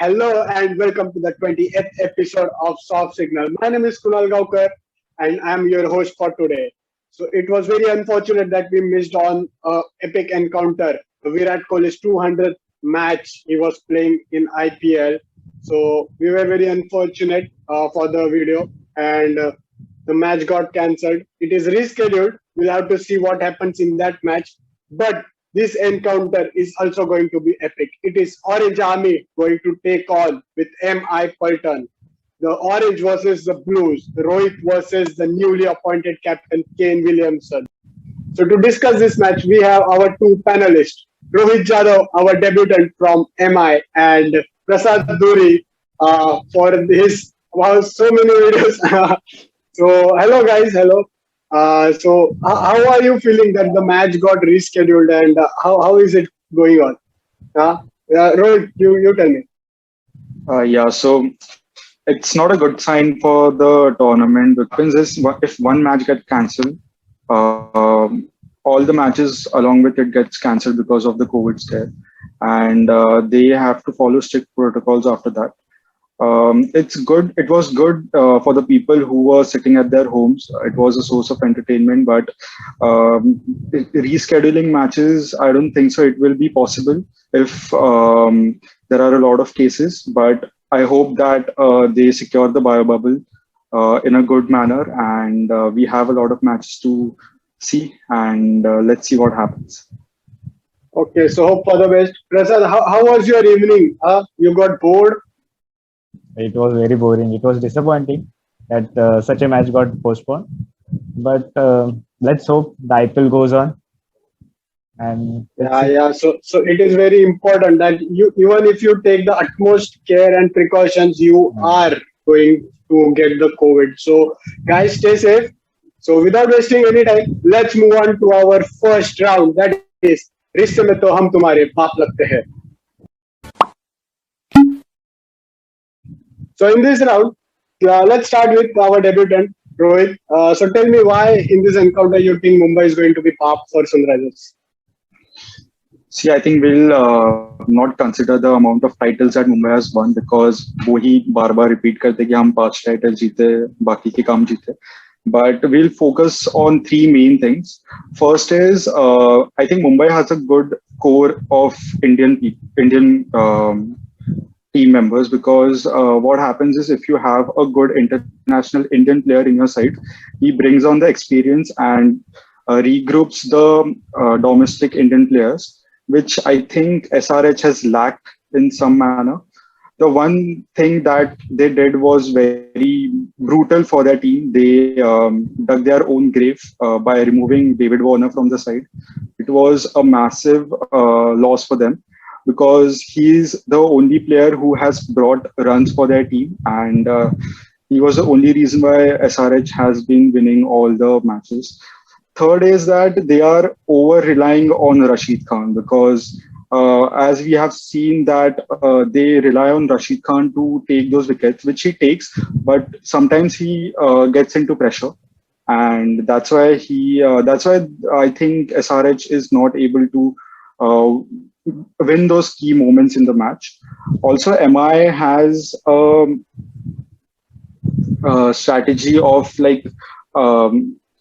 Hello and welcome to the 20th episode of Soft Signal. My name is Kunal Gaonkar and I'm your host for today. So it was very unfortunate that we missed on a epic encounter. Virat Kohli's 200th match he was playing in IPL. So we were very unfortunate for the video and the match got cancelled. It is rescheduled. We'll have to see what happens in that match. But this encounter is also going to be epic. It is Orange Army going to take on with MI Pulton. The Orange versus the Blues. Rohit versus the newly appointed captain Kane Williamson. So to discuss this match, we have our two panelists. Rohit Jadhav, our debutant from MI, and Prasad Dhuri for his wow, so many videos. So hello guys, hello. How are you feeling that the match got rescheduled and how is it going on? Rohit, you tell me. So it's not a good sign for the tournament. What happens is if one match gets cancelled, all the matches along with it gets cancelled because of the COVID scare, and they have to follow strict protocols after that. It's good. It was good for the people who were sitting at their homes. It was a source of entertainment, but rescheduling matches, I don't think so. It will be possible if there are a lot of cases, but I hope that they secure the bio bubble in a good manner, and we have a lot of matches to see, and let's see what happens. Okay, so hope for the best. Prasad, how was your evening? You got bored? It was very boring. It was disappointing that such a match got postponed. But let's hope the IPL goes on. And So it is very important that you, even if you take the utmost care and precautions, you are going to get the COVID. So guys, stay safe. So without wasting any time, let's move on to our first round. That is रिश्ते में तो हम तुम्हारे बाप लगते हैं. So in this round, let's start with our debutant, Rohit. So tell me why in this encounter you think Mumbai is going to be pop for Sunrisers? See, I think we'll not consider the amount of titles that Mumbai has won because वो ही बार-बार repeat करते कि हम 5 titles जीते, बाकी के कम जीते. But we'll focus on 3 main things. First is, I think Mumbai has a good core of Indian team members because what happens is if you have a good international Indian player in your side, he brings on the experience and regroups the domestic Indian players, which I think SRH has lacked in some manner. The one thing that they did was very brutal for their team. They dug their own grave by removing David Warner from the side. It was a massive loss for them because he's the only player who has brought runs for their team, and he was the only reason why SRH has been winning all the matches. Third is that they are over relying on Rashid Khan because as we have seen that they rely on Rashid Khan to take those wickets, which he takes, but sometimes he gets into pressure, and that's why I think SRH is not able to win those key moments in the match. Also, MI has a strategy of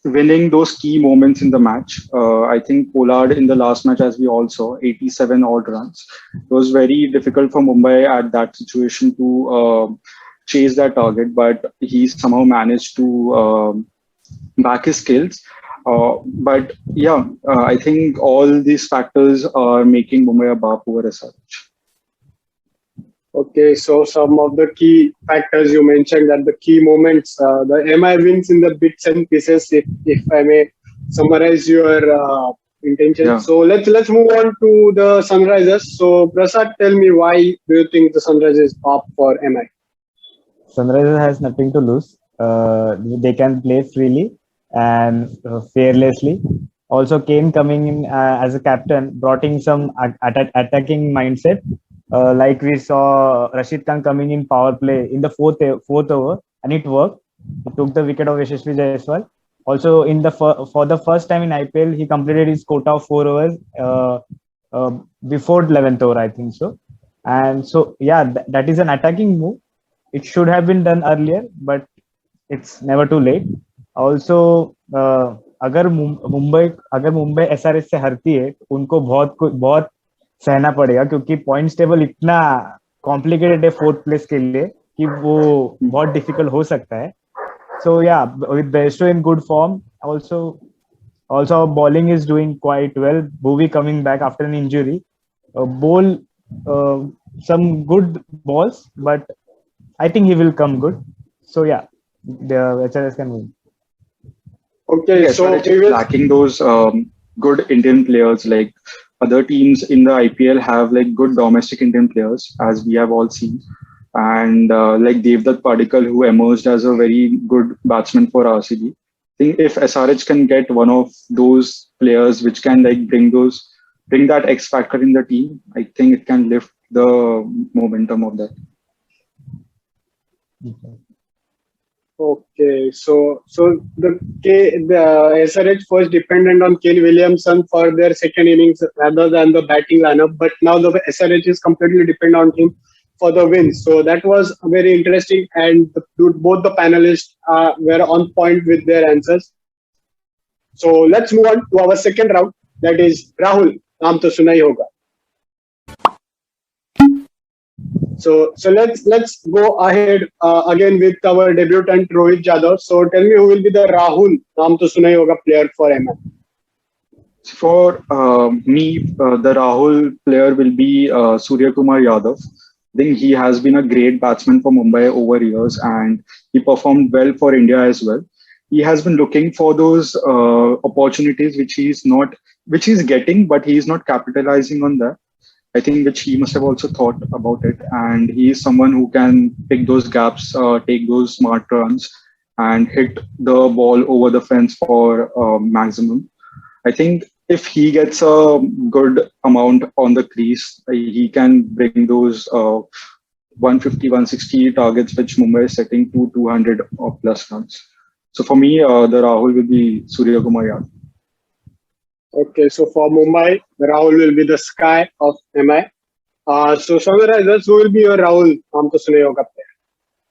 winning those key moments in the match. I think Pollard in the last match, as we all saw, 87 odd runs. It was very difficult for Mumbai at that situation to chase that target, but he somehow managed to back his skills. I think all these factors are making Mumbai a bar over SRH. Okay, so some of the key factors you mentioned that the key moments, the MI wins in the bits and pieces. If I may summarize your intention. Yeah. So let's move on to the Sunrisers. So Prasad, tell me why do you think the Sunrisers is up for MI? Sunrisers has nothing to lose. They can play freely and fearlessly. Also, Kane coming in as a captain brought in some attacking mindset. Like we saw Rashid Khan coming in power play in the fourth over, and it worked. He took the wicket of Yashasvi Jaiswal. Also, in the for the first time in IPL, he completed his quota of 4 overs before 11th over, I think so. And so, yeah, that is an attacking move. It should have been done earlier, but it's never too late. Also, अगर Mumbai SRH से हारती है तो उनको बहुत सहना पड़ेगा, क्योंकि points table इतना कॉम्प्लिकेटेड है फोर्थ प्लेस के लिए कि वो बहुत डिफिकल्ट हो सकता है. So yeah, with Besto in good form, also our bowling is doing quite well. Bhuvi coming back after an injury, bowl some good balls, but I think he will come good. So yeah, the HRS can win. Okay, Yes, so SRH is lacking those good Indian players. Like other teams in the IPL have like good domestic Indian players, as we have all seen. And like Devdutt Padikkal, who emerged as a very good batsman for RCB. I think if SRH can get one of those players which can like bring that X factor in the team, I think it can lift the momentum of that. okay, the SRH first dependent on Kane Williamson for their second innings rather than the batting lineup, but now the SRH is completely dependent on him for the wins. So that was very interesting, and both the panelists were on point with their answers. So let's move on to our second round. That is Rahul. Naam to suna hi hoga. So let's go ahead again with our debutant Rohit Jadhav. So tell me, who will be the Rahul Naam to suna hi hoga player for MI? For me, the Rahul player will be Surya Kumar Yadav. I think he has been a great batsman for Mumbai over years, and he performed well for India as well. He has been looking for those opportunities which he's getting, but he is not capitalizing on that. I think which he must have also thought about it, and he is someone who can pick those gaps, take those smart runs, and hit the ball over the fence for maximum. I think if he gets a good amount on the crease, he can bring those 150, 160 targets which Mumbai is setting to 200 or plus runs. So for me, the Rahul will be Surya Kumar Yadav. Okay, so for Mumbai, Rahul will be the sky of MI. So Sunrisers, who will be your Rahul Naam to suna hi hoga player?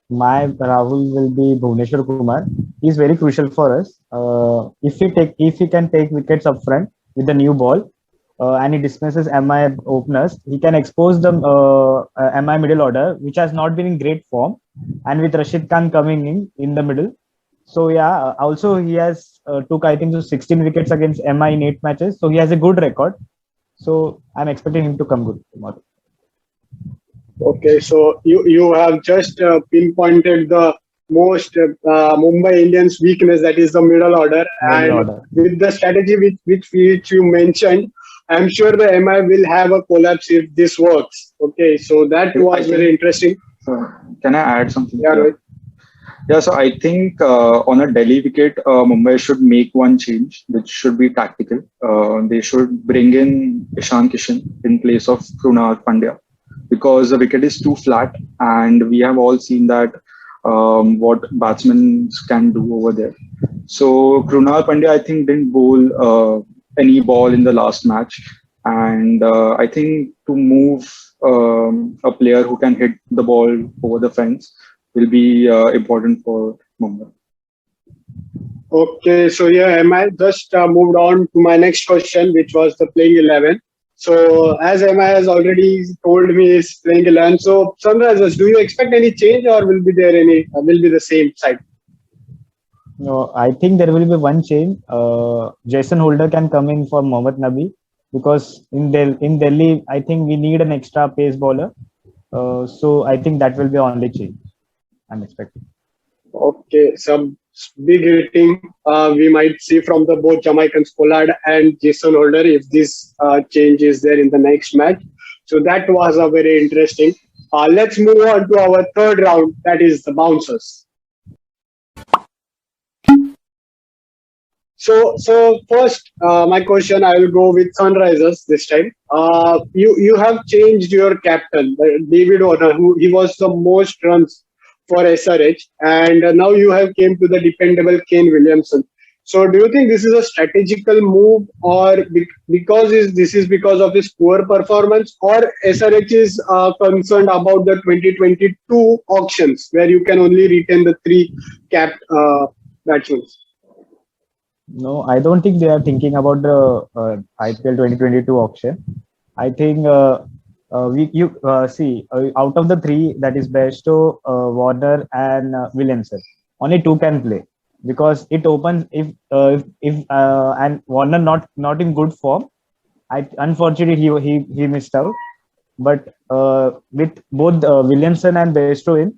My Rahul will be Bhuvneshwar Kumar. He's very crucial for us. If he can take wickets up front with the new ball, and he dismisses MI openers, he can expose the MI middle order, which has not been in great form, and with Rashid Khan coming in the middle. So yeah, also he has took I think 16 wickets against MI in 8 matches. So he has a good record. So I'm expecting him to come good tomorrow. Okay, so you have just pinpointed the most Mumbai Indians weakness, that is the middle order, with the strategy which you mentioned, I'm sure the MI will have a collapse if this works. Okay, so that was very interesting. Can I add something? Yeah, right. Yeah, so I think on a Delhi wicket, Mumbai should make one change, which should be tactical. They should bring in Ishan Kishan in place of Kunal Pandya, because the wicket is too flat, and we have all seen that what batsmen can do over there. So Kunal Pandya, I think, didn't bowl any ball in the last match, and I think to move a player who can hit the ball over the fence will be important for Mumbai. Okay, so yeah, MI just moved on to my next question, which was the playing 11. So as MI has already told me, is playing 11. So Sunrisers, do you expect any change, or will be the same side? No, I think there will be one change. Jason Holder can come in for Mohammad Nabi, because in Delhi, I think we need an extra pace bowler. So I think that will be only change I'm expecting. Okay, some big hitting we might see from the both Jamaicans, Pollard and Jason Holder, if this change is there in the next match. So that was a very interesting. Let's move on to our third round, that is the bouncers. So first, my question, I will go with Sunrisers this time. You have changed your captain, David Warner, who he was the most runs for SRH, and now you have came to the dependable Kane Williamson. So do you think this is a strategical move, or this is because of his poor performance, or SRH is concerned about the 2022 auctions where you can only retain the three capped batsmen? No, I don't think they are thinking about the IPL 2022 auction. I think out of the three, that is Bairstow, Warner, and Williamson, only two can play because it opens if and Warner not in good form. Unfortunately he missed out. But with both Williamson and Bairstow in,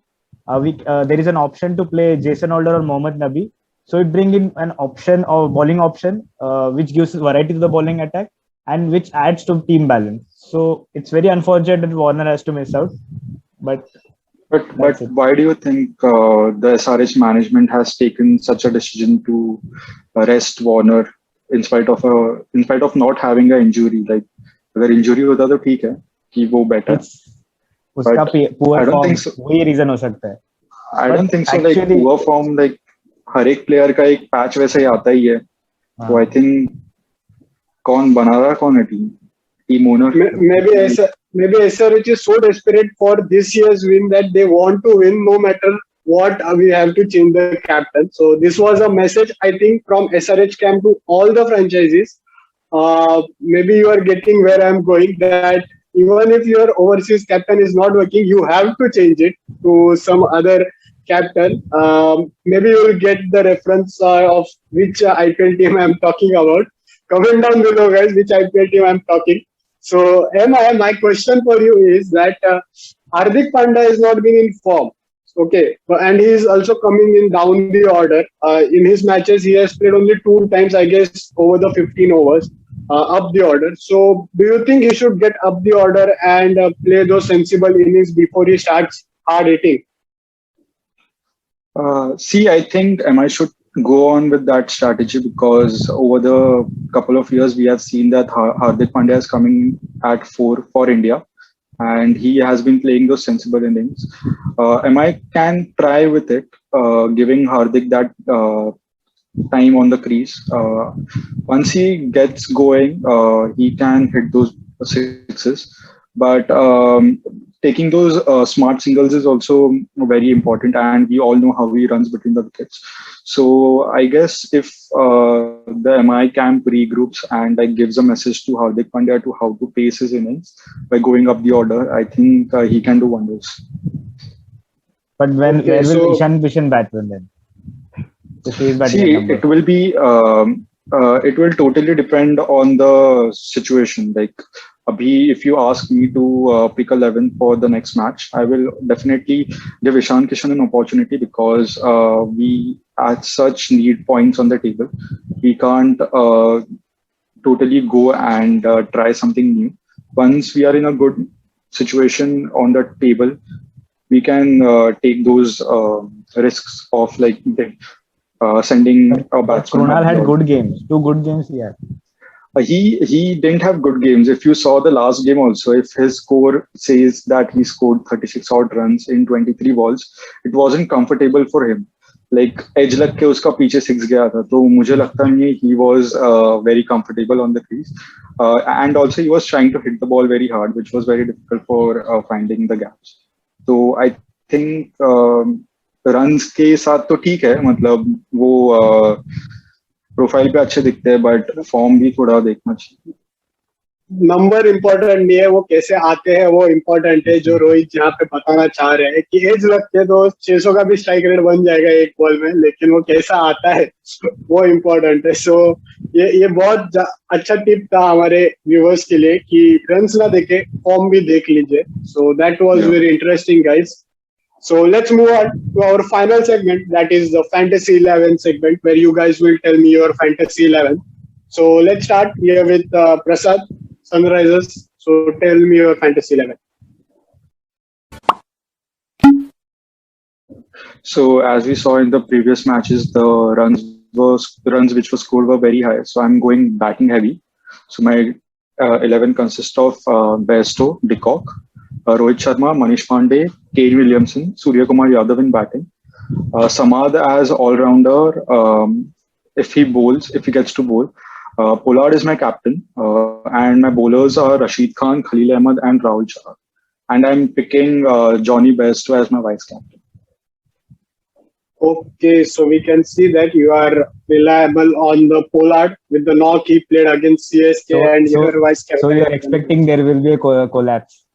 there is an option to play Jason Holder or Mohammad Nabi. So it brings in an option or bowling option, which gives variety to the bowling attack and which adds to team balance. So it's very unfortunate that Warner has to miss out. But why do you think the SRH management has taken such a decision to rest Warner in spite of not having an injury? Like, अगर injury होता तो ठीक है कि वो better. उसका poor form so. वही reason हो सकता है. I don't think so. Like poor form, like हर एक player का एक patch वैसे ही आता ही है. So I think कौन बना रहा कौन है team owner. Maybe SRH is so desperate for this year's win that they want to win no matter what. We have to change the captain. So this was a message, I think, from SRH camp to all the franchises. Maybe you are getting where I'm going, that even if your overseas captain is not working, you have to change it to some other captain. Maybe you will get the reference of which IPL team I'm talking about. Comment down below, guys, which IPL team I'm talking. So, my question for you is that Hardik Pandya is not being in form. Okay, and he is also coming in down the order. In his matches, he has played only 2 times, I guess, over the 15 overs, up the order. So, do you think he should get up the order and play those sensible innings before he starts hard hitting? I think MI should go on with that strategy because over the couple of years we have seen that Hardik Pandya is coming at 4 for India and he has been playing those sensible innings. MI can try with it, giving Hardik that time on the crease. Once he gets going, he can hit those sixes. But taking those smart singles is also very important, and we all know how he runs between the wickets. So I guess if the MI camp regroups and gives a message to Hardik Pandya to how to pace his innings by going up the order, I think he can do wonders. But where will Ishan Kishan bat then? It will be. It will totally depend on the situation. Like, if you ask me to pick 11 for the next match, I will definitely give Ishan Kishan an opportunity because we at such need points on the table. We can't totally go and try something new. Once we are in a good situation on the table, we can take those risks of sending a batsman. Kunal had good games, 2 good games he had. He didn't have good games. If you saw the last game also, if his score says that he scored 36 odd runs in 23 balls, it wasn't comfortable for him. Like edge lag ke uska piche 6 gaya tha. So mujhe lagta nahi he was very comfortable on the crease. And also he was trying to hit the ball very hard, which was very difficult for finding the gaps. So I think runs के साथ तो ठीक है, मतलब वो profile पे अच्छे दिखते हैं, बट फॉर्म भी थोड़ा देखना चाहिए. नंबर इम्पोर्टेंट नहीं है, वो कैसे आते हैं वो इम्पोर्टेंट है. जो रोहित यहाँ पे बताना चाह रहे हैं कि एज रख के तो 600 का भी स्ट्राइक रेट बन जाएगा एक बॉल में, लेकिन वो कैसा आता है वो इम्पोर्टेंट है. सो ये बहुत अच्छा टिप था हमारे व्यूवर्स के लिए कि रन्स ना देखे, फॉर्म भी देख लीजिए. So that was very interesting guys. So let's move on to our final segment, that is the Fantasy 11 segment, where you guys will tell me your Fantasy 11. So let's start here with Prasad, Sunrisers. So tell me your Fantasy 11. So as we saw in the previous matches, the runs which were scored were very high. So I'm going batting heavy. So my 11 consists of Bairstow, De Kock, Rohit Sharma, Manish Pandey, Kane Williamson, Surya Kumar Yadav in batting, Samad as all-rounder, if he gets to bowl. Pollard is my captain, and my bowlers are Rashid Khan, Khalil Ahmed, and Rahul Chahar. And I'm picking Johnny Bairstow as my vice captain. Okay, so we can see that you are reliable on the Pollard with the knock he played against CSK and your vice captain. So you are expecting there will be a collapse.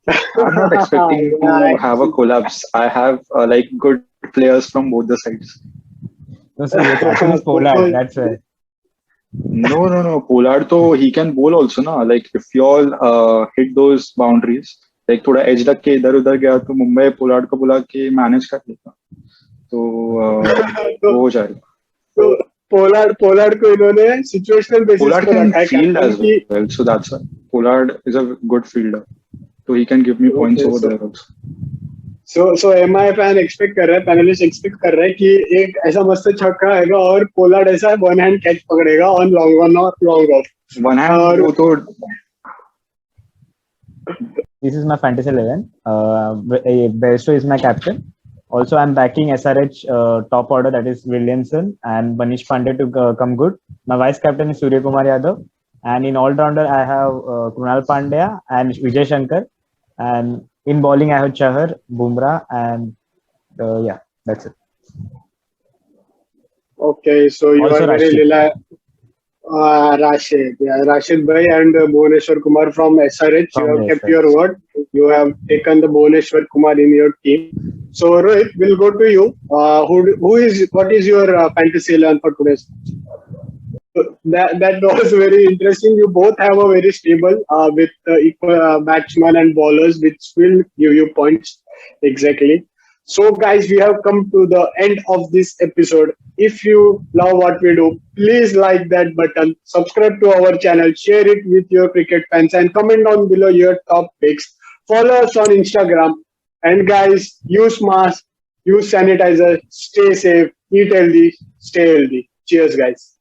I'm not expecting to have a collapse. I have good players from both the sides. No, so your captain is Pollard. That's why. No. Pollard, though, he can bowl also, na. Like if you all hit those boundaries, like थोड़ा edge लग के इधर उधर गया तो Mumbai Pollard को बुला के मैनेज कर लेता तो वो हो जाएगा. तो पोलार्ड को इन्होंने सिचुएशनल बेसिस Pollard पे can रखा है field as well, so that's why Pollard is a good fielder, so he can give me points over there also. So MI fan expect कर रहा है, पैनलिस्ट एक्सपेक्ट कर रहा है कि एक ऐसा मस्त छक्का आएगा और पोलार्ड ऐसा वन हैंड कैच पकड़ेगा ऑन लॉन्ग ऑन और लॉन्ग ऑफ. One hand वो तो. This is my fantasy 11. Bairstow is my captain. Also, I'm backing SRH top order, that is Williamson and Manish Pandey to come good. My vice captain is Surya Kumar Yadav. And in all-rounder, I have Kunal Pandya and Vijay Shankar. And in bowling, I have Chahar, Bumrah, and yeah, that's it. Okay, so you Also are very reliable. Rashid Bhai and Bhuvaneshwar Kumar from SRH. You have kept your word. You have taken the Bhuvaneshwar Kumar in your team. So Rohit, we'll go to you. What is your fantasy 11 for today's? That was very interesting. You both have a very stable with equal batsmen and bowlers, which will give you points exactly. So guys, we have come to the end of this episode. If you love what we do, please like that button, subscribe to our channel, share it with your cricket fans, and comment down below your top picks. Follow us on Instagram. And guys, use mask, use sanitizer, stay safe, eat healthy, stay healthy. Cheers, guys.